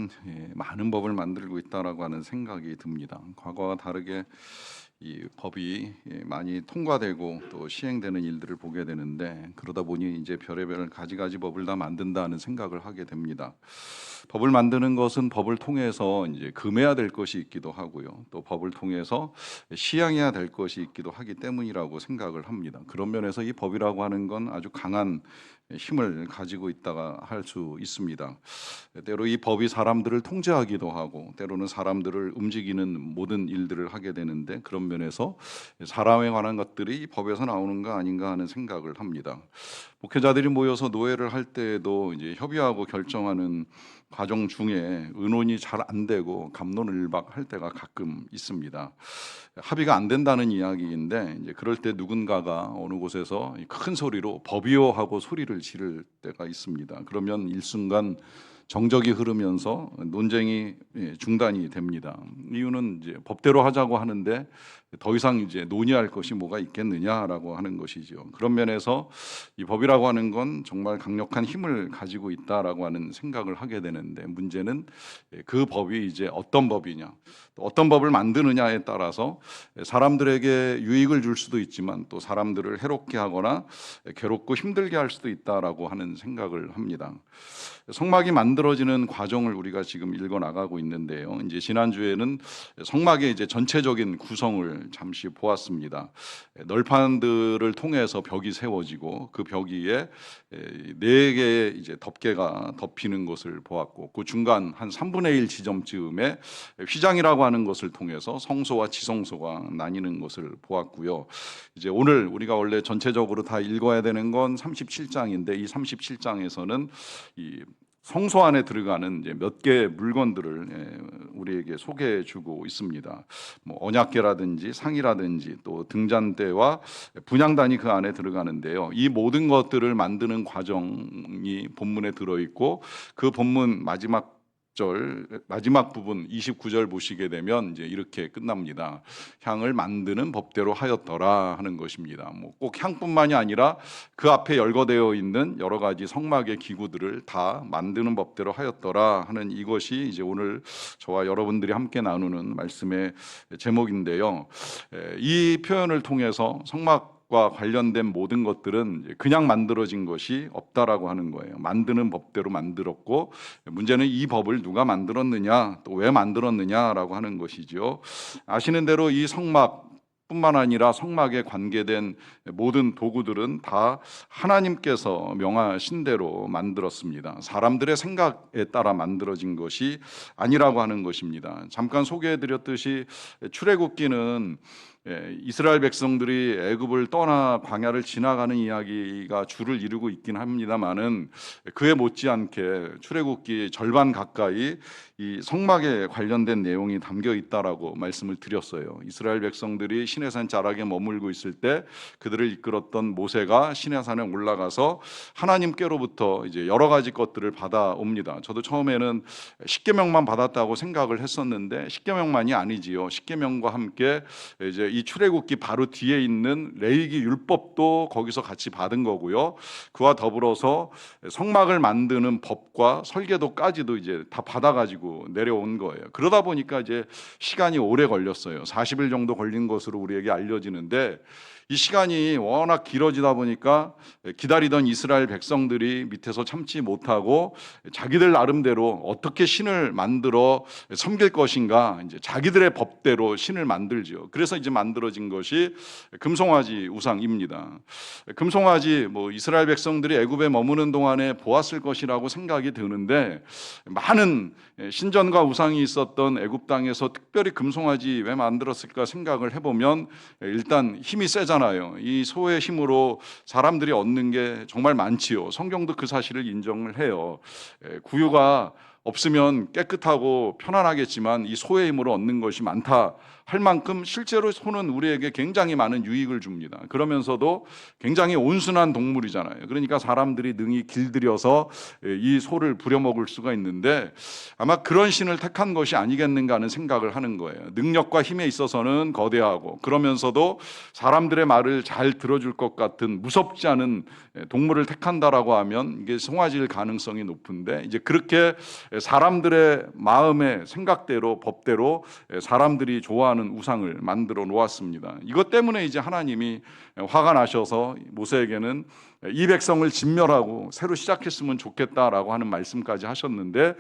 세상은 많은 법을 만들고 있다라고 하는 생각이 듭니다. 과거와 다르게 이 법이 많이 통과되고 또 시행되는 일들을 보게 되는데, 그러다 보니 이제 별의별 가지가지 법을 다 만든다는 생각을 하게 됩니다. 법을 만드는 것은 법을 통해서 이제 금해야 될 것이 있기도 하고요. 또 법을 통해서 시행해야 될 것이 있기도 하기 때문이라고 생각을 합니다. 그런 면에서 이 법이라고 하는 건 아주 강한 힘을 가지고 있다가 할 수 있습니다. 때로 이 법이 사람들을 통제하기도 하고, 때로는 사람들을 움직이는 모든 일들을 하게 되는데, 그런 면에서 사람에 관한 것들이 이 법에서 나오는 거 아닌가 하는 생각을 합니다. 목회자들이 모여서 노회를 할 때에도 이제 협의하고 결정하는 과정 중에 의논이 잘 안 되고 갑론을박할 때가 가끔 있습니다. 합의가 안 된다는 이야기인데, 이제 그럴 때 누군가가 어느 곳에서 큰 소리로 법이요 하고 소리를 지를 때가 있습니다. 그러면 일순간 정적이 흐르면서 논쟁이 중단이 됩니다. 이유는 이제 법대로 하자고 하는데 더 이상 이제 논의할 것이 뭐가 있겠느냐라고 하는 것이죠. 그런 면에서 이 법이라고 하는 건 정말 강력한 힘을 가지고 있다라고 하는 생각을 하게 되는데, 문제는 그 법이 이제 어떤 법이냐, 또 어떤 법을 만드느냐에 따라서 사람들에게 유익을 줄 수도 있지만 또 사람들을 해롭게 하거나 괴롭고 힘들게 할 수도 있다라고 하는 생각을 합니다. 성막이 만들어지는 과정을 우리가 지금 읽어 나가고 있는데요. 이제 지난주에는 성막의 이제 전체적인 구성을 잠시 보았습니다. 널판들을 통해서 벽이 세워지고 그 벽 위에 네 개의 이제 덮개가 덮이는 것을 보았고, 그 중간 한 3분의 1 지점쯤에 휘장이라고 하는 것을 통해서 성소와 지성소가 나뉘는 것을 보았고요. 이제 오늘 우리가 원래 전체적으로 다 읽어야 되는 건 37장인데, 이 37장에서는 이 성소 안에 들어가는 이제 몇 개의 물건들을 우리에게 소개해주고 있습니다. 뭐 언약궤라든지 상이라든지 또 등잔대와 분향단이 그 안에 들어가는데요. 이 모든 것들을 만드는 과정이 본문에 들어 있고, 그 본문 마지막 부분 29절 보시게 되면 이제 이렇게 끝납니다. 향을 만드는 법대로 하였더라 하는 것입니다. 뭐 꼭 향뿐만이 아니라 그 앞에 열거되어 있는 여러 가지 성막의 기구들을 다 만드는 법대로 하였더라 하는 이것이 이제 오늘 저와 여러분들이 함께 나누는 말씀의 제목인데요. 이 표현을 통해서 성막 과 관련된 모든 것들은 그냥 만들어진 것이 없다라고 하는 거예요. 만드는 법대로 만들었고, 문제는 이 법을 누가 만들었느냐, 또 왜 만들었느냐라고 하는 것이죠. 아시는 대로 이 성막 뿐만 아니라 성막에 관계된 모든 도구들은 다 하나님께서 명하신 대로 만들었습니다. 사람들의 생각에 따라 만들어진 것이 아니라고 하는 것입니다. 잠깐 소개해드렸듯이 출애굽기는 이스라엘 백성들이 애굽을 떠나 광야를 지나가는 이야기가 주를 이루고 있긴 합니다만은, 그에 못지않게 출애굽기 절반 가까이 이 성막에 관련된 내용이 담겨 있다라고 말씀을 드렸어요. 이스라엘 백성들이 시내산 자락에 머물고 있을 때 그들을 이끌었던 모세가 시내산에 올라가서 하나님께로부터 이제 여러 가지 것들을 받아옵니다. 저도 처음에는 십계명만 받았다고 생각을 했었는데 십계명만이 아니지요. 십계명과 함께 이제 이 출애굽기 바로 뒤에 있는 레위기 율법도 거기서 같이 받은 거고요. 그와 더불어서 성막을 만드는 법과 설계도까지도 이제 다 받아가지고 내려온 거예요. 그러다 보니까 이제 시간이 오래 걸렸어요. 40일 정도 걸린 것으로 우리에게 알려지는데, 이 시간이 워낙 길어지다 보니까 기다리던 이스라엘 백성들이 밑에서 참지 못하고 자기들 나름대로 어떻게 신을 만들어 섬길 것인가, 이제 자기들의 법대로 신을 만들죠. 그래서 이제 만들어진 것이 금송아지 우상입니다. 금송아지, 뭐 이스라엘 백성들이 애굽에 머무는 동안에 보았을 것이라고 생각이 드는데, 많은 신전과 우상이 있었던 애굽 땅에서 특별히 금송아지 왜 만들었을까 생각을 해보면, 일단 힘이 세잖아요. 이 소의 힘으로 사람들이 얻는 게 정말 많지요. 성경도 그 사실을 인정을 해요. 구유가 없으면 깨끗하고 편안하겠지만 이 소의 힘으로 얻는 것이 많다 할 만큼 실제로 소는 우리에게 굉장히 많은 유익을 줍니다. 그러면서도 굉장히 온순한 동물이잖아요. 그러니까 사람들이 능히 길들여서 이 소를 부려먹을 수가 있는데 아마 그런 신을 택한 것이 아니겠는가 하는 생각을 하는 거예요. 능력과 힘에 있어서는 거대하고 그러면서도 사람들의 말을 잘 들어줄 것 같은 무섭지 않은 동물을 택한다라고 하면 이게 송아지일 가능성이 높은데, 이제 그렇게 사람들의 마음의 생각대로 법대로 사람들이 좋아하는 우상을 만들어 놓았습니다. 이것 때문에 이제 하나님이 화가 나셔서 모세에게는 이 백성을 진멸하고 새로 시작했으면 좋겠다라고 하는 말씀까지 하셨는데,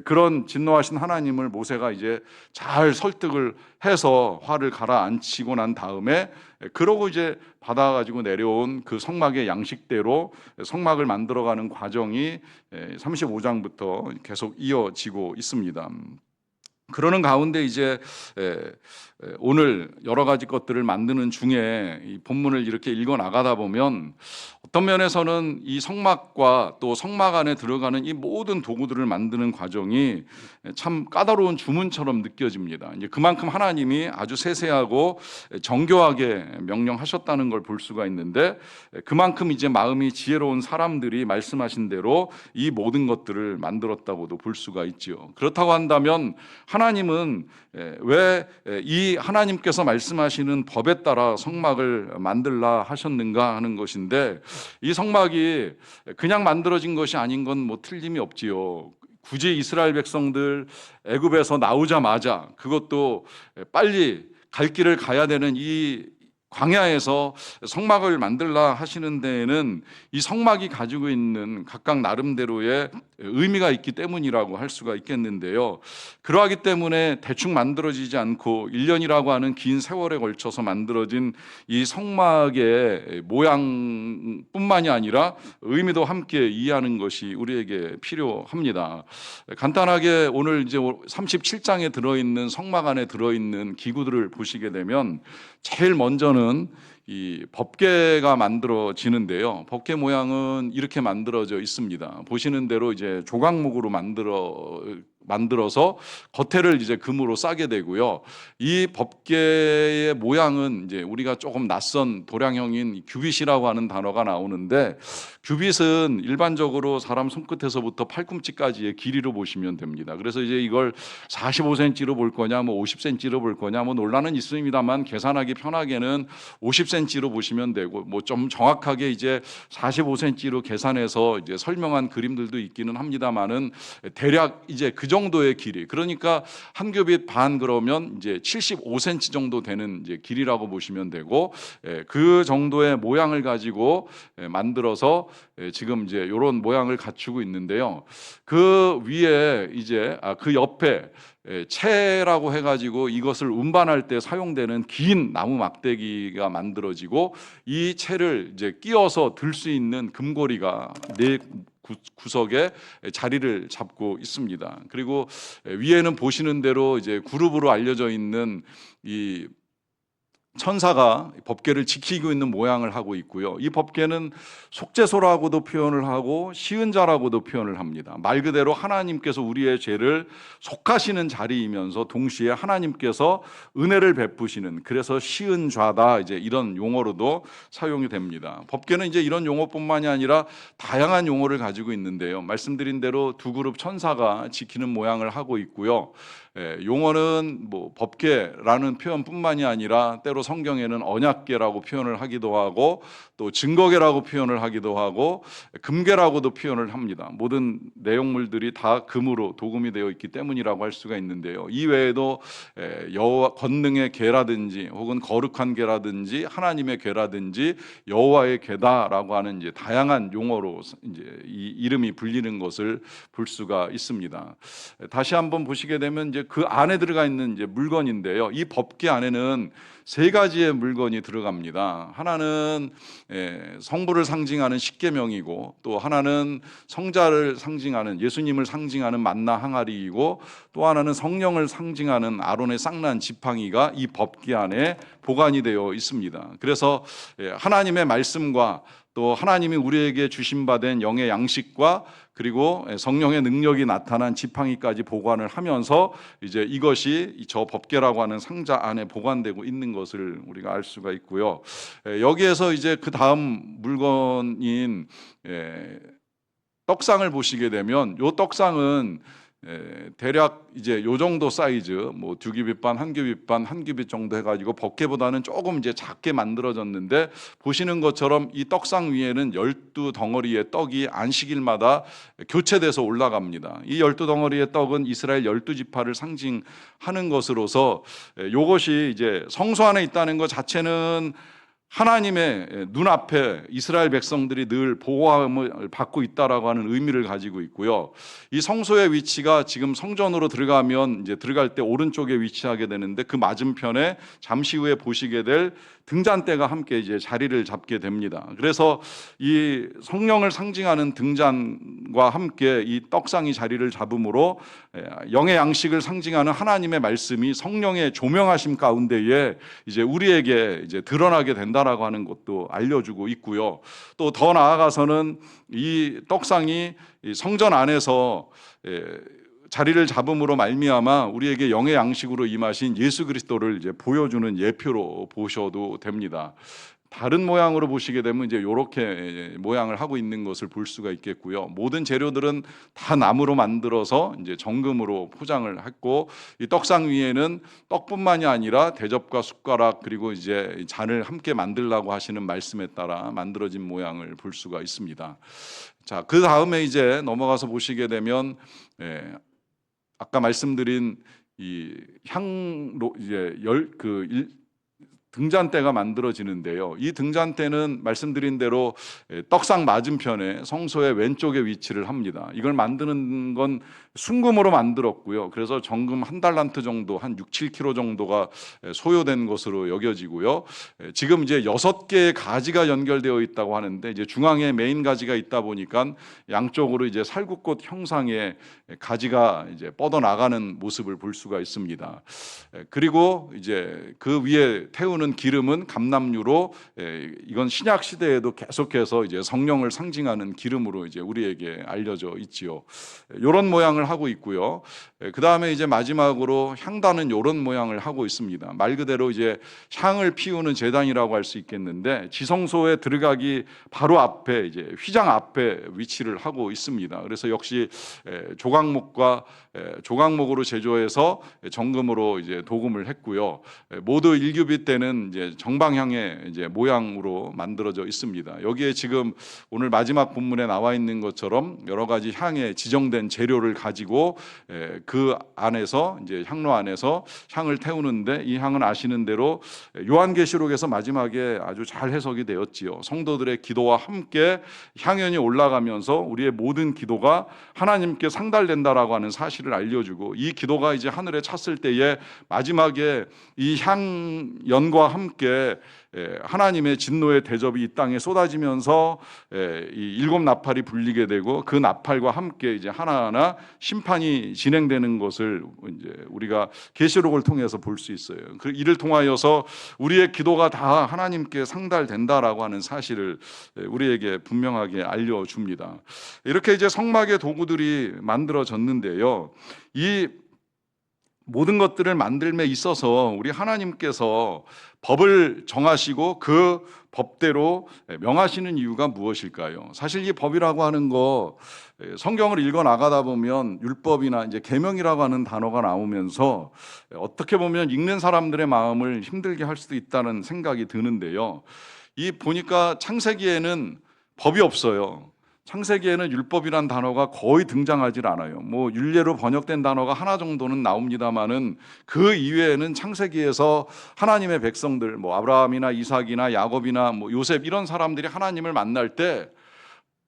그런 진노하신 하나님을 모세가 이제 잘 설득을 해서 화를 가라앉히고 난 다음에 그러고 이제 받아가지고 내려온 그 성막의 양식대로 성막을 만들어가는 과정이 35장부터 계속 이어지고 있습니다. 그러는 가운데 이제 오늘 여러 가지 것들을 만드는 중에 이 본문을 이렇게 읽어 나가다 보면 어떤 면에서는 이 성막과 또 성막 안에 들어가는 이 모든 도구들을 만드는 과정이 참 까다로운 주문처럼 느껴집니다. 이제 그만큼 하나님이 아주 세세하고 정교하게 명령하셨다는 걸 볼 수가 있는데, 그만큼 이제 마음이 지혜로운 사람들이 말씀하신 대로 이 모든 것들을 만들었다고도 볼 수가 있죠. 그렇다고 한다면 하나님은 왜 이 하나님께서 말씀하시는 법에 따라 성막을 만들라 하셨는가 하는 것인데, 이 성막이 그냥 만들어진 것이 아닌 건 뭐 틀림이 없지요. 굳이 이스라엘 백성들 애굽에서 나오자마자, 그것도 빨리 갈 길을 가야 되는 이 광야에서 성막을 만들라 하시는 데에는 이 성막이 가지고 있는 각각 나름대로의 의미가 있기 때문이라고 할 수가 있겠는데요. 그러하기 때문에 대충 만들어지지 않고 1년이라고 하는 긴 세월에 걸쳐서 만들어진 이 성막의 모양뿐만이 아니라 의미도 함께 이해하는 것이 우리에게 필요합니다. 간단하게 오늘 이제 37장에 들어있는 성막 안에 들어있는 기구들을 보시게 되면 제일 먼저는 이 법궤가 만들어지는데요. 법궤 모양은 이렇게 만들어져 있습니다. 보시는 대로 이제 조각목으로 만들어서 겉에를 이제 금으로 싸게 되고요. 이 법궤의 모양은 이제 우리가 조금 낯선 도량형인 규빗이라고 하는 단어가 나오는데, 규빗은 일반적으로 사람 손끝에서부터 팔꿈치까지의 길이로 보시면 됩니다. 그래서 이제 이걸 45cm로 볼 거냐, 뭐 50cm로 볼 거냐, 뭐 논란은 있습니다만 계산하기 편하게는 50cm로 보시면 되고, 뭐 좀 정확하게 이제 45cm로 계산해서 이제 설명한 그림들도 있기는 합니다만은 대략 이제 그 정도의 길이, 그러니까 한 규빗 반 그러면 이제 75cm 정도 되는 이제 길이라고 보시면 되고, 그 정도의 모양을 가지고 만들어서 지금 이제 이런 모양을 갖추고 있는데요. 그 위에 이제 그 옆에 채라고 해가지고 이것을 운반할 때 사용되는 긴 나무 막대기가 만들어지고, 이 채를 이제 끼워서 들 수 있는 금고리가 네 구석에 자리를 잡고 있습니다. 그리고 위에는 보시는 대로 이제 그룹으로 알려져 있는 이 천사가 법궤를 지키고 있는 모양을 하고 있고요. 이 법궤는 속죄소라고도 표현을 하고 시은자라고도 표현을 합니다. 말 그대로 하나님께서 우리의 죄를 속하시는 자리이면서 동시에 하나님께서 은혜를 베푸시는, 그래서 시은좌다, 이제 이런 용어로도 사용이 됩니다. 법궤는 이제 이런 용어뿐만이 아니라 다양한 용어를 가지고 있는데요. 말씀드린 대로 두 그룹 천사가 지키는 모양을 하고 있고요. 용어는 뭐 법궤라는 표현뿐만이 아니라 때로 성경에는 언약궤라고 표현을 하기도 하고, 또 증거궤라고 표현을 하기도 하고, 금궤라고도 표현을 합니다. 모든 내용물들이 다 금으로 도금이 되어 있기 때문이라고 할 수가 있는데요. 이 외에도 여호와 권능의 궤라든지 혹은 거룩한 궤라든지 하나님의 궤라든지 여호와의 궤다라고 하는 이제 다양한 용어로 이제 이 이름이 불리는 것을 볼 수가 있습니다. 다시 한번 보시게 되면 이제 그 안에 들어가 있는 이제 물건인데요. 이 법궤 안에는 세 가지의 물건이 들어갑니다. 하나는 성부를 상징하는 십계명이고, 또 하나는 성자를 상징하는 예수님을 상징하는 만나 항아리이고, 또 하나는 성령을 상징하는 아론의 쌍난 지팡이가 이 법궤 안에 보관이 되어 있습니다. 그래서 하나님의 말씀과 또 하나님이 우리에게 주신 바 된 영의 양식과 그리고 성령의 능력이 나타난 지팡이까지 보관을 하면서 이제 이것이 저 법궤라고 하는 상자 안에 보관되고 있는 것을 우리가 알 수가 있고요. 여기에서 이제 그 다음 물건인 떡상을 보시게 되면 요 떡상은 대략 이제 요 정도 사이즈, 뭐 2규빗 반, 1규빗 반, 1규빗 정도 해가지고 법궤보다는 조금 이제 작게 만들어졌는데, 보시는 것처럼 이 떡상 위에는 12덩어리의 떡이 안식일마다 교체돼서 올라갑니다. 이 12덩어리의 떡은 이스라엘 12지파를 상징하는 것으로서 요것이 이제 성소 안에 있다는 것 자체는 하나님의 눈앞에 이스라엘 백성들이 늘 보호함을 받고 있다라고 하는 의미를 가지고 있고요. 이 성소의 위치가 지금 성전으로 들어가면 이제 들어갈 때 오른쪽에 위치하게 되는데, 그 맞은편에 잠시 후에 보시게 될 등잔대가 함께 이제 자리를 잡게 됩니다. 그래서 이 성령을 상징하는 등잔과 함께 이 떡상이 자리를 잡음으로 영의 양식을 상징하는 하나님의 말씀이 성령의 조명하심 가운데에 이제 우리에게 이제 드러나게 된다라고 하는 것도 알려주고 있고요. 또 더 나아가서는 이 떡상이 성전 안에서 자리를 잡음으로 말미암아 우리에게 영의 양식으로 임하신 예수 그리스도를 이제 보여주는 예표로 보셔도 됩니다. 다른 모양으로 보시게 되면 이제 이렇게 모양을 하고 있는 것을 볼 수가 있겠고요. 모든 재료들은 다 나무로 만들어서 이제 정금으로 포장을 했고, 이 떡상 위에는 떡뿐만이 아니라 대접과 숟가락 그리고 이제 잔을 함께 만들라고 하시는 말씀에 따라 만들어진 모양을 볼 수가 있습니다. 자, 그 다음에 이제 넘어가서 보시게 되면 아까 말씀드린 이 향로 이제 등잔대가 만들어지는데요. 이 등잔대는 말씀드린 대로 떡상 맞은편에 성소의 왼쪽에 위치를 합니다. 이걸 만드는 건 순금으로 만들었고요. 그래서 정금 1달란트 정도, 한 6, 7kg 정도가 소요된 것으로 여겨지고요. 지금 이제 6개의 가지가 연결되어 있다고 하는데, 이제 중앙에 메인 가지가 있다 보니까 양쪽으로 이제 살구꽃 형상의 가지가 이제 뻗어 나가는 모습을 볼 수가 있습니다. 그리고 이제 그 위에 태우는 기름은 감람유로, 이건 신약 시대에도 계속해서 이제 성령을 상징하는 기름으로 이제 우리에게 알려져 있지요. 이런 모양을 하고 있고요. 그 다음에 이제 마지막으로 향단은 이런 모양을 하고 있습니다. 말 그대로 이제 향을 피우는 제단이라고 할 수 있겠는데, 지성소에 들어가기 바로 앞에 이제 휘장 앞에 위치를 하고 있습니다. 그래서 역시 조각목으로 제조해서 정금으로 이제 도금을 했고요. 모두 1규빗 되는 이제 정방향의 이제 모양으로 만들어져 있습니다. 여기에 지금 오늘 마지막 본문에 나와 있는 것처럼 여러 가지 향에 지정된 재료를 가지고 그 안에서 이제 향로 안에서 향을 태우는데, 이 향은 아시는 대로 요한계시록에서 마지막에 아주 잘 해석이 되었지요. 성도들의 기도와 함께 향연이 올라가면서 우리의 모든 기도가 하나님께 상달된다라고 하는 사실을 알려주고, 이 기도가 이제 하늘에 찼을 때에 마지막에 이 향연과 함께 하나님의 진노의 대접이 이 땅에 쏟아지면서 이 7 나팔이 불리게 되고, 그 나팔과 함께 이제 하나하나 심판이 진행되는 것을 이제 우리가 계시록을 통해서 볼 수 있어요. 이를 통하여서 우리의 기도가 다 하나님께 상달된다라고 하는 사실을 우리에게 분명하게 알려줍니다. 이렇게 이제 성막의 도구들이 만들어졌는데요. 이 모든 것들을 만들매 있어서 우리 하나님께서 법을 정하시고 그 법대로 명하시는 이유가 무엇일까요? 사실 이 법이라고 하는 거 성경을 읽어 나가다 보면 율법이나 이제 계명이라고 하는 단어가 나오면서 어떻게 보면 읽는 사람들의 마음을 힘들게 할 수도 있다는 생각이 드는데요. 이 보니까 창세기에는 법이 없어요. 창세기에는 율법이란 단어가 거의 등장하지 않아요. 뭐 율례로 번역된 단어가 하나 정도는 나옵니다만은 그 이외에는 창세기에서 하나님의 백성들, 뭐 아브라함이나 이삭이나 야곱이나 뭐 요셉 이런 사람들이 하나님을 만날 때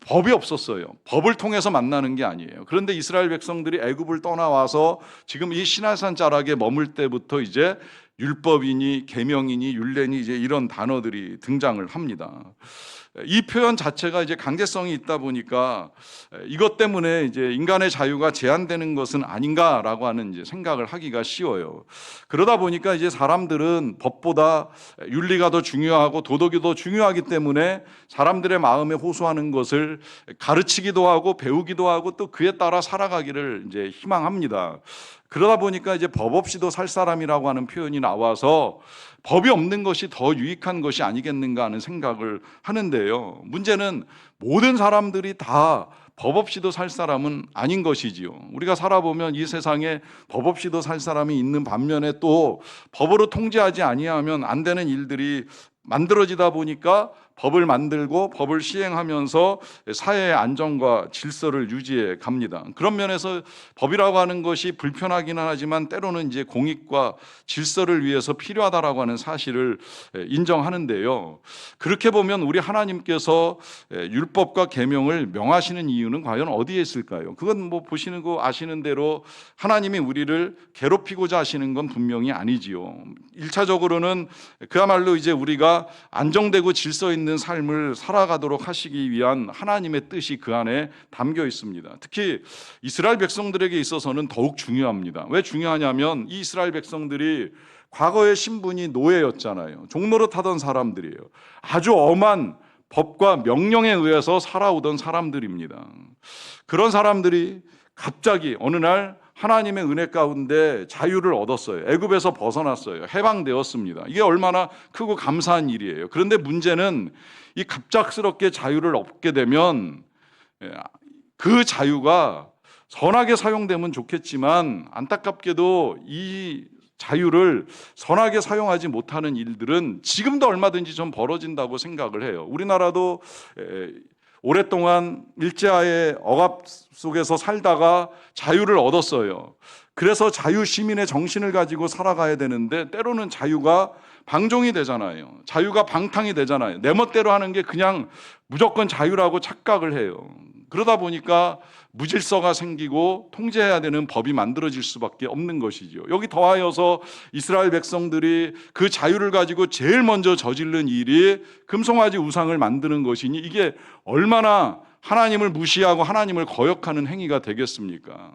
법이 없었어요. 법을 통해서 만나는 게 아니에요. 그런데 이스라엘 백성들이 애굽을 떠나와서 지금 이 시내산 자락에 머물 때부터 이제 율법이니 계명이니 율례니 이제 이런 단어들이 등장을 합니다. 이 표현 자체가 이제 강제성이 있다 보니까 이것 때문에 이제 인간의 자유가 제한되는 것은 아닌가라고 하는 이제 생각을 하기가 쉬워요. 그러다 보니까 이제 사람들은 법보다 윤리가 더 중요하고 도덕이 더 중요하기 때문에 사람들의 마음에 호소하는 것을 가르치기도 하고 배우기도 하고 또 그에 따라 살아가기를 이제 희망합니다. 그러다 보니까 이제 법 없이도 살 사람이라고 하는 표현이 나와서 법이 없는 것이 더 유익한 것이 아니겠는가 하는 생각을 하는데요. 문제는 모든 사람들이 다 법 없이도 살 사람은 아닌 것이지요. 우리가 살아보면 이 세상에 법 없이도 살 사람이 있는 반면에 또 법으로 통제하지 아니하면 안 되는 일들이 만들어지다 보니까 법을 만들고 법을 시행하면서 사회의 안정과 질서를 유지해 갑니다. 그런 면에서 법이라고 하는 것이 불편하기는 하지만 때로는 이제 공익과 질서를 위해서 필요하다라고 하는 사실을 인정하는데요. 그렇게 보면 우리 하나님께서 율법과 계명을 명하시는 이유는 과연 어디에 있을까요? 그건 뭐 보시는 거 아시는 대로 하나님이 우리를 괴롭히고자 하시는 건 분명히 아니지요. 1차적으로는 그야말로 이제 우리가 안정되고 질서 있는 삶을 살아가도록 하시기 위한 하나님의 뜻이 그 안에 담겨 있습니다. 특히 이스라엘 백성들에게 있어서는 더욱 중요합니다. 왜 중요하냐면 이 이스라엘 백성들이 과거의 신분이 노예였잖아요. 종노릇하던 사람들이에요. 아주 엄한 법과 명령에 의해서 살아오던 사람들입니다. 그런 사람들이 갑자기 어느 날 하나님의 은혜 가운데 자유를 얻었어요. 애굽에서 벗어났어요. 해방되었습니다. 이게 얼마나 크고 감사한 일이에요. 그런데 문제는 이 갑작스럽게 자유를 얻게 되면 그 자유가 선하게 사용되면 좋겠지만 안타깝게도 이 자유를 선하게 사용하지 못하는 일들은 지금도 얼마든지 좀 벌어진다고 생각을 해요. 우리나라도 오랫동안 일제하에 억압 속에서 살다가 자유를 얻었어요. 그래서 자유시민의 정신을 가지고 살아가야 되는데 때로는 자유가 방종이 되잖아요. 자유가 방탕이 되잖아요. 내 멋대로 하는 게 그냥 무조건 자유라고 착각을 해요. 그러다 보니까 무질서가 생기고 통제해야 되는 법이 만들어질 수밖에 없는 것이죠. 여기 더하여서 이스라엘 백성들이 그 자유를 가지고 제일 먼저 저지른 일이 금송아지 우상을 만드는 것이니 이게 얼마나 하나님을 무시하고 하나님을 거역하는 행위가 되겠습니까?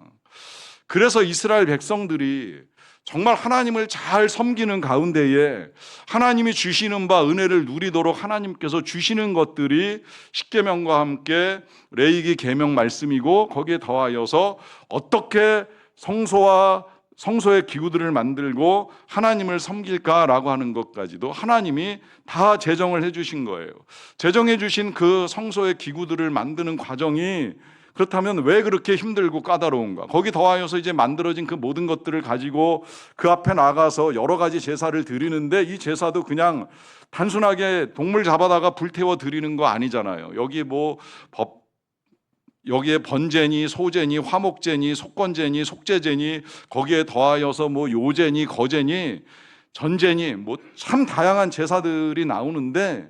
그래서 이스라엘 백성들이 정말 하나님을 잘 섬기는 가운데에 하나님이 주시는 바 은혜를 누리도록 하나님께서 주시는 것들이 십계명과 함께 레위기 계명 말씀이고 거기에 더하여서 어떻게 성소의 기구들을 만들고 하나님을 섬길까라고 하는 것까지도 하나님이 다 제정을 해주신 거예요. 제정해 주신 그 성소의 기구들을 만드는 과정이 그렇다면 왜 그렇게 힘들고 까다로운가? 거기 더하여서 이제 만들어진 그 모든 것들을 가지고 그 앞에 나가서 여러 가지 제사를 드리는데 이 제사도 그냥 단순하게 동물 잡아다가 불태워 드리는 거 아니잖아요. 여기에 번제니 소제니 화목제니 속건제니 속죄제니 거기에 더하여서 뭐 요제니 거제니 전제니 뭐 참 다양한 제사들이 나오는데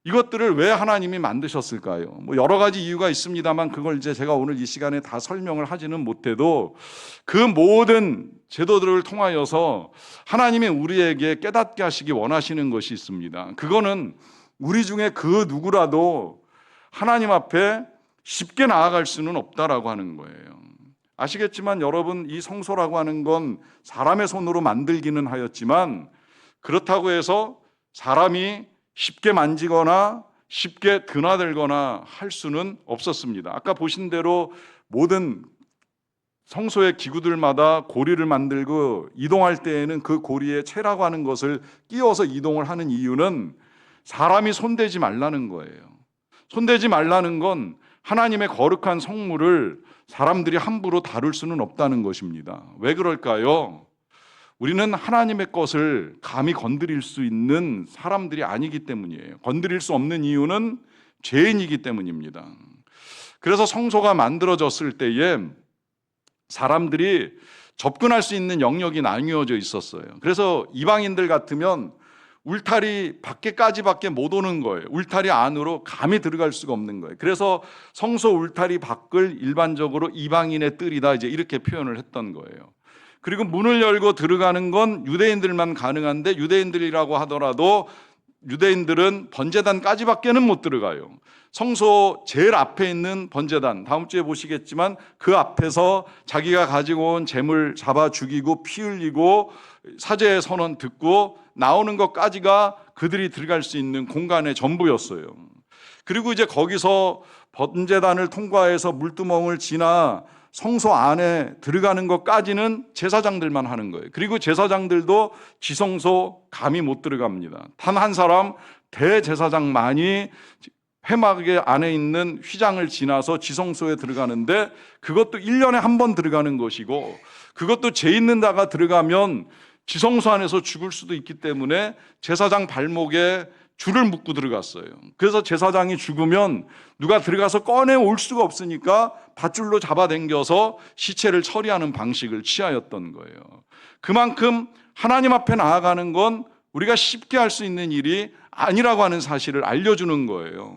이것들을 왜 하나님이 만드셨을까요? 뭐 여러 가지 이유가 있습니다만 그걸 이제 제가 오늘 이 시간에 다 설명을 하지는 못해도 그 모든 제도들을 통하여서 하나님이 우리에게 깨닫게 하시기 원하시는 것이 있습니다. 그거는 우리 중에 그 누구라도 하나님 앞에 쉽게 나아갈 수는 없다라고 하는 거예요. 아시겠지만 여러분 이 성소라고 하는 건 사람의 손으로 만들기는 하였지만 그렇다고 해서 사람이 쉽게 만지거나 쉽게 드나들거나 할 수는 없었습니다. 아까 보신 대로 모든 성소의 기구들마다 고리를 만들고 이동할 때에는 그 고리에 채라고 하는 것을 끼워서 이동을 하는 이유는 사람이 손대지 말라는 거예요. 손대지 말라는 건 하나님의 거룩한 성물을 사람들이 함부로 다룰 수는 없다는 것입니다. 왜 그럴까요? 우리는 하나님의 것을 감히 건드릴 수 있는 사람들이 아니기 때문이에요. 건드릴 수 없는 이유는 죄인이기 때문입니다. 그래서 성소가 만들어졌을 때에 사람들이 접근할 수 있는 영역이 나뉘어져 있었어요. 그래서 이방인들 같으면 울타리 밖에까지밖에 못 오는 거예요. 울타리 안으로 감히 들어갈 수가 없는 거예요. 그래서 성소 울타리 밖을 일반적으로 이방인의 뜰이다 이제 이렇게 표현을 했던 거예요. 그리고 문을 열고 들어가는 건 유대인들만 가능한데, 유대인들이라고 하더라도 유대인들은 번제단까지밖에는 못 들어가요. 성소 제일 앞에 있는 번제단, 다음 주에 보시겠지만 그 앞에서 자기가 가지고 온 재물 잡아 죽이고 피 흘리고 사죄의 선언 듣고 나오는 것까지가 그들이 들어갈 수 있는 공간의 전부였어요. 그리고 이제 거기서 번제단을 통과해서 물두멍을 지나 성소 안에 들어가는 것까지는 제사장들만 하는 거예요. 그리고 제사장들도 지성소 감히 못 들어갑니다. 단 한 사람 대제사장만이 회막 안에 있는 휘장을 지나서 지성소에 들어가는데, 그것도 1년에 한 번 들어가는 것이고, 그것도 죄 있는 자가 들어가면 지성소 안에서 죽을 수도 있기 때문에 제사장 발목에 줄을 묶고 들어갔어요. 그래서 제사장이 죽으면 누가 들어가서 꺼내올 수가 없으니까 밧줄로 잡아당겨서 시체를 처리하는 방식을 취하였던 거예요. 그만큼 하나님 앞에 나아가는 건 우리가 쉽게 할 수 있는 일이 아니라고 하는 사실을 알려주는 거예요.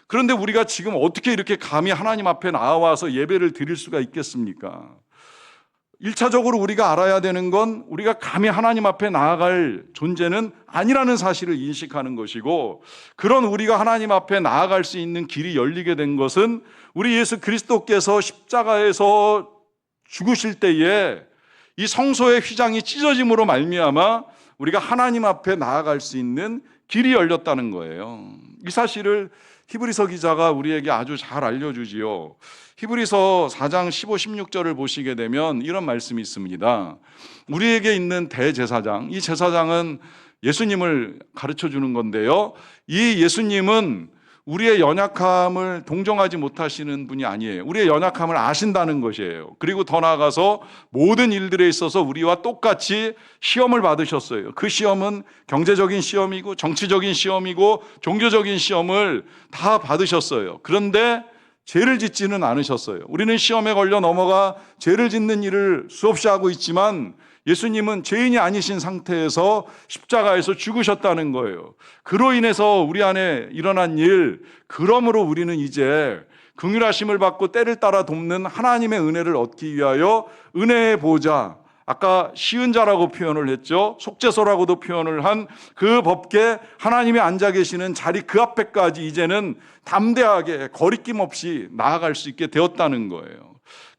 그런데 우리가 지금 어떻게 이렇게 감히 하나님 앞에 나와서 예배를 드릴 수가 있겠습니까? 1차적으로 우리가 알아야 되는 건 우리가 감히 하나님 앞에 나아갈 존재는 아니라는 사실을 인식하는 것이고, 그런 우리가 하나님 앞에 나아갈 수 있는 길이 열리게 된 것은 우리 예수 그리스도께서 십자가에서 죽으실 때에 이 성소의 휘장이 찢어짐으로 말미암아 우리가 하나님 앞에 나아갈 수 있는 길이 열렸다는 거예요. 이 사실을 히브리서 기자가 우리에게 아주 잘 알려주지요. 히브리서 4장 15, 16절을 보시게 되면 이런 말씀이 있습니다. 우리에게 있는 대제사장, 이 제사장은 예수님을 가르쳐 주는 건데요, 이 예수님은 우리의 연약함을 동정하지 못하시는 분이 아니에요. 우리의 연약함을 아신다는 것이에요. 그리고 더 나아가서 모든 일들에 있어서 우리와 똑같이 시험을 받으셨어요. 그 시험은 경제적인 시험이고 정치적인 시험이고 종교적인 시험을 다 받으셨어요. 그런데 죄를 짓지는 않으셨어요. 우리는 시험에 걸려 넘어가 죄를 짓는 일을 수없이 하고 있지만 예수님은 죄인이 아니신 상태에서 십자가에서 죽으셨다는 거예요. 그로 인해서 우리 안에 일어난 일, 그러므로 우리는 이제 긍휼하심을 받고 때를 따라 돕는 하나님의 은혜를 얻기 위하여 은혜의 보좌, 아까 시은자라고 표현을 했죠. 속죄소라고도 표현을 한 그 법궤, 하나님이 앉아 계시는 자리 그 앞에까지 이제는 담대하게 거리낌 없이 나아갈 수 있게 되었다는 거예요.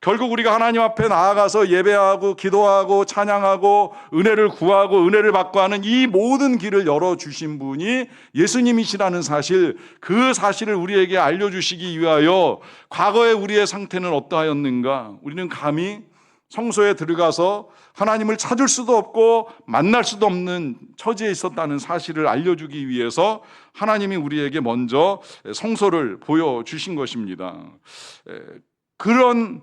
결국 우리가 하나님 앞에 나아가서 예배하고 기도하고 찬양하고 은혜를 구하고 은혜를 받고 하는 이 모든 길을 열어주신 분이 예수님이시라는 사실, 그 사실을 우리에게 알려주시기 위하여 과거에 우리의 상태는 어떠하였는가? 우리는 감히 성소에 들어가서 하나님을 찾을 수도 없고 만날 수도 없는 처지에 있었다는 사실을 알려주기 위해서 하나님이 우리에게 먼저 성소를 보여주신 것입니다. 그런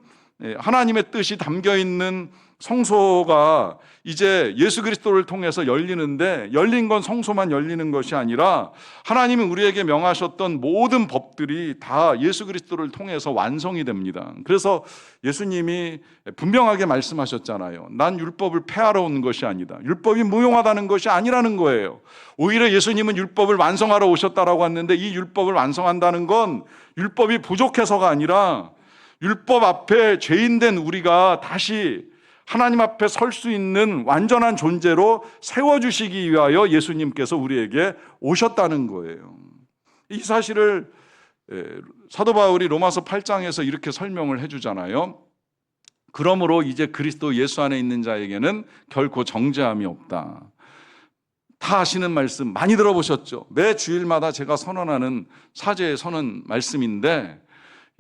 하나님의 뜻이 담겨있는 성소가 이제 예수 그리스도를 통해서 열리는데, 열린 건 성소만 열리는 것이 아니라 하나님이 우리에게 명하셨던 모든 법들이 다 예수 그리스도를 통해서 완성이 됩니다. 그래서 예수님이 분명하게 말씀하셨잖아요. 난 율법을 폐하러 온 것이 아니다. 율법이 무용하다는 것이 아니라는 거예요. 오히려 예수님은 율법을 완성하러 오셨다라고 했는데, 이 율법을 완성한다는 건 율법이 부족해서가 아니라 율법 앞에 죄인된 우리가 다시 하나님 앞에 설 수 있는 완전한 존재로 세워주시기 위하여 예수님께서 우리에게 오셨다는 거예요. 이 사실을 사도 바울이 로마서 8장에서 이렇게 설명을 해주잖아요. 그러므로 이제 그리스도 예수 안에 있는 자에게는 결코 정죄함이 없다. 다 아시는 말씀 많이 들어보셨죠? 매 주일마다 제가 선언하는 사죄의 선언 말씀인데,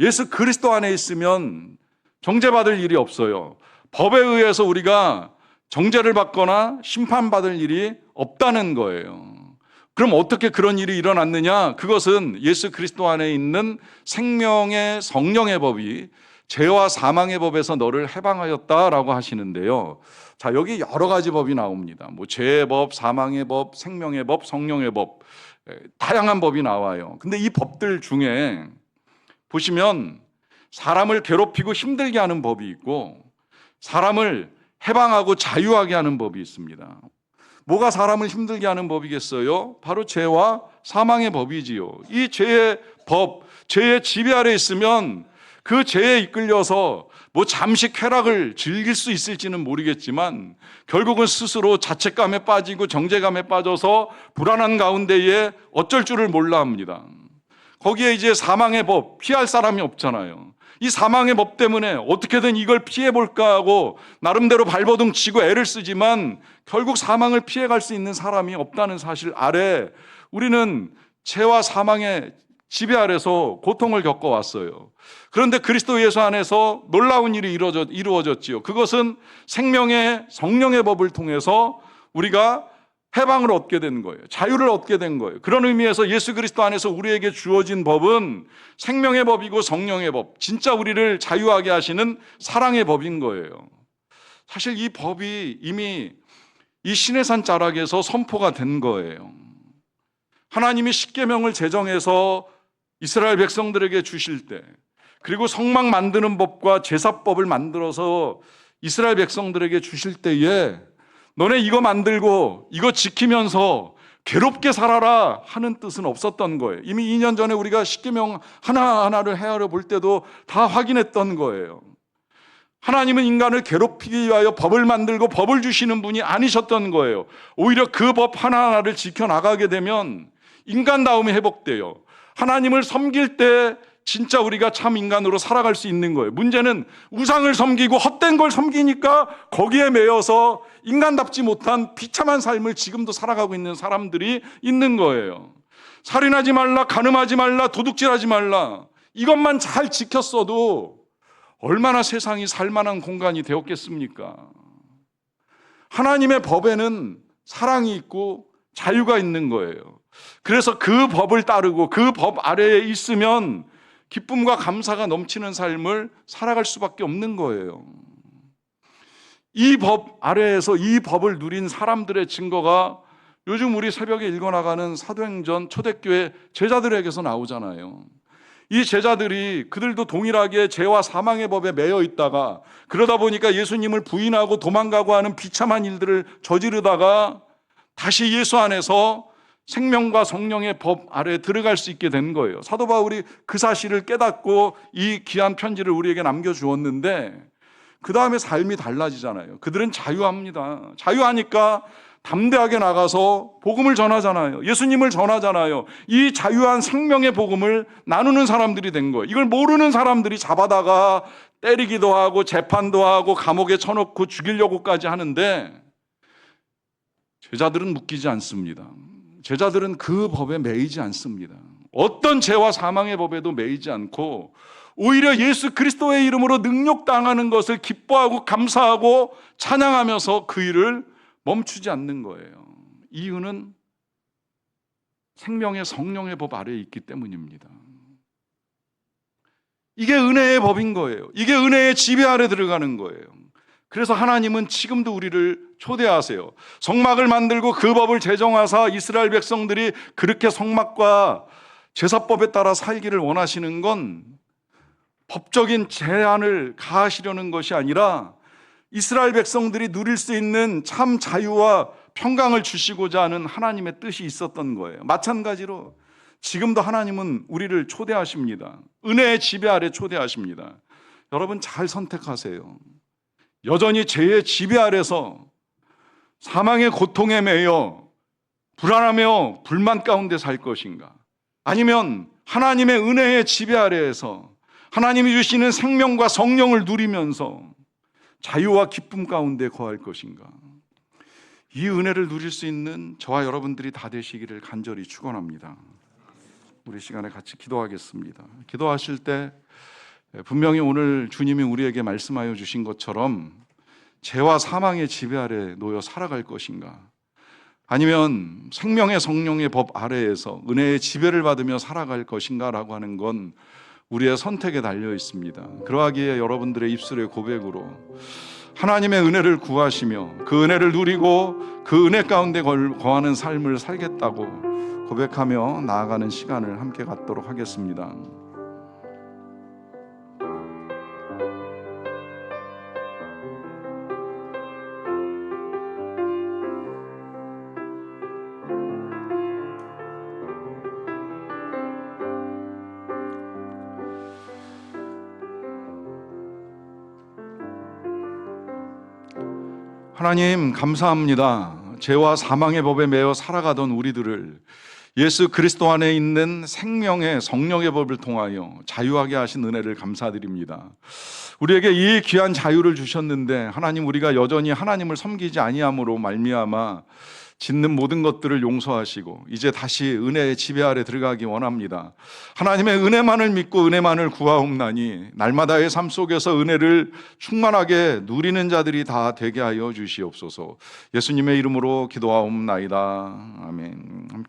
예수 그리스도 안에 있으면 정죄받을 일이 없어요. 법에 의해서 우리가 정죄를 받거나 심판받을 일이 없다는 거예요. 그럼 어떻게 그런 일이 일어났느냐? 그것은 예수 그리스도 안에 있는 생명의 성령의 법이 죄와 사망의 법에서 너를 해방하였다라고 하시는데요. 자, 여기 여러 가지 법이 나옵니다. 뭐 죄의 법, 사망의 법, 생명의 법, 성령의 법, 다양한 법이 나와요. 근데 이 법들 중에 보시면 사람을 괴롭히고 힘들게 하는 법이 있고 사람을 해방하고 자유하게 하는 법이 있습니다. 뭐가 사람을 힘들게 하는 법이겠어요? 바로 죄와 사망의 법이지요. 이 죄의 법, 죄의 지배 아래 있으면 그 죄에 이끌려서 뭐 잠시 쾌락을 즐길 수 있을지는 모르겠지만 결국은 스스로 자책감에 빠지고 정죄감에 빠져서 불안한 가운데에 어쩔 줄을 몰라 합니다. 거기에 이제 사망의 법, 피할 사람이 없잖아요. 이 사망의 법 때문에 어떻게든 이걸 피해볼까 하고 나름대로 발버둥 치고 애를 쓰지만 결국 사망을 피해갈 수 있는 사람이 없다는 사실 아래 우리는 죄와 사망의 지배 아래서 고통을 겪어왔어요. 그런데 그리스도 예수 안에서 놀라운 일이 이루어졌지요. 그것은 생명의 성령의 법을 통해서 우리가 해방을 얻게 된 거예요. 자유를 얻게 된 거예요. 그런 의미에서 예수 그리스도 안에서 우리에게 주어진 법은 생명의 법이고 성령의 법, 진짜 우리를 자유하게 하시는 사랑의 법인 거예요. 사실 이 법이 이미 이 시내산 자락에서 선포가 된 거예요. 하나님이 십계명을 제정해서 이스라엘 백성들에게 주실 때, 그리고 성막 만드는 법과 제사법을 만들어서 이스라엘 백성들에게 주실 때에 너네 이거 만들고 이거 지키면서 괴롭게 살아라 하는 뜻은 없었던 거예요. 이미 2년 전에 우리가 십계명 하나하나를 헤아려 볼 때도 다 확인했던 거예요. 하나님은 인간을 괴롭히기 위하여 법을 만들고 법을 주시는 분이 아니셨던 거예요. 오히려 그 법 하나하나를 지켜나가게 되면 인간다움이 회복돼요. 하나님을 섬길 때 진짜 우리가 참 인간으로 살아갈 수 있는 거예요. 문제는 우상을 섬기고 헛된 걸 섬기니까 거기에 매여서 인간답지 못한 비참한 삶을 지금도 살아가고 있는 사람들이 있는 거예요. 살인하지 말라, 간음하지 말라, 도둑질하지 말라, 이것만 잘 지켰어도 얼마나 세상이 살만한 공간이 되었겠습니까? 하나님의 법에는 사랑이 있고 자유가 있는 거예요. 그래서 그 법을 따르고 그 법 아래에 있으면 기쁨과 감사가 넘치는 삶을 살아갈 수밖에 없는 거예요. 이 법 아래에서 이 법을 누린 사람들의 증거가 요즘 우리 새벽에 읽어나가는 사도행전 초대교회 제자들에게서 나오잖아요. 이 제자들이 그들도 동일하게 죄와 사망의 법에 매여 있다가 그러다 보니까 예수님을 부인하고 도망가고 하는 비참한 일들을 저지르다가 다시 예수 안에서 생명과 성령의 법 아래에 들어갈 수 있게 된 거예요. 사도 바울이 그 사실을 깨닫고 이 귀한 편지를 우리에게 남겨주었는데 그 다음에 삶이 달라지잖아요. 그들은 자유합니다. 자유하니까 담대하게 나가서 복음을 전하잖아요. 예수님을 전하잖아요. 이 자유한 생명의 복음을 나누는 사람들이 된 거예요. 이걸 모르는 사람들이 잡아다가 때리기도 하고 재판도 하고 감옥에 쳐놓고 죽이려고까지 하는데 제자들은 묶이지 않습니다. 제자들은 그 법에 매이지 않습니다. 어떤 죄와 사망의 법에도 매이지 않고 오히려 예수 그리스도의 이름으로 능욕당하는 것을 기뻐하고 감사하고 찬양하면서 그 일을 멈추지 않는 거예요. 이유는 생명의 성령의 법 아래에 있기 때문입니다. 이게 은혜의 법인 거예요. 이게 은혜의 지배 아래 들어가는 거예요. 그래서 하나님은 지금도 우리를 초대하세요. 성막을 만들고 그 법을 제정하사 이스라엘 백성들이 그렇게 성막과 제사법에 따라 살기를 원하시는 건 법적인 제한을 가하시려는 것이 아니라 이스라엘 백성들이 누릴 수 있는 참 자유와 평강을 주시고자 하는 하나님의 뜻이 있었던 거예요. 마찬가지로 지금도 하나님은 우리를 초대하십니다. 은혜의 지배 아래 초대하십니다. 여러분 잘 선택하세요. 여전히 죄의 지배 아래서 사망의 고통에 매여 불안하며 불만 가운데 살 것인가? 아니면 하나님의 은혜의 지배 아래에서 하나님이 주시는 생명과 성령을 누리면서 자유와 기쁨 가운데 거할 것인가? 이 은혜를 누릴 수 있는 저와 여러분들이 다 되시기를 간절히 축원합니다. 우리 시간에 같이 기도하겠습니다. 기도하실 때 분명히 오늘 주님이 우리에게 말씀하여 주신 것처럼 죄와 사망의 지배 아래 놓여 살아갈 것인가? 아니면 생명의 성령의 법 아래에서 은혜의 지배를 받으며 살아갈 것인가? 라고 하는 건 우리의 선택에 달려 있습니다. 그러하기에 여러분들의 입술의 고백으로 하나님의 은혜를 구하시며 그 은혜를 누리고 그 은혜 가운데 거하는 삶을 살겠다고 고백하며 나아가는 시간을 함께 갖도록 하겠습니다. 하나님 감사합니다. 죄와 사망의 법에 매여 살아가던 우리들을 예수 그리스도 안에 있는 생명의 성령의 법을 통하여 자유하게 하신 은혜를 감사드립니다. 우리에게 이 귀한 자유를 주셨는데 하나님, 우리가 여전히 하나님을 섬기지 아니함으로 말미암아 짓는 모든 것들을 용서하시고 이제 다시 은혜의 지배 아래 들어가기 원합니다. 하나님의 은혜만을 믿고 은혜만을 구하옵나니 날마다의 삶 속에서 은혜를 충만하게 누리는 자들이 다 되게 하여 주시옵소서. 예수님의 이름으로 기도하옵나이다. 아멘. 함께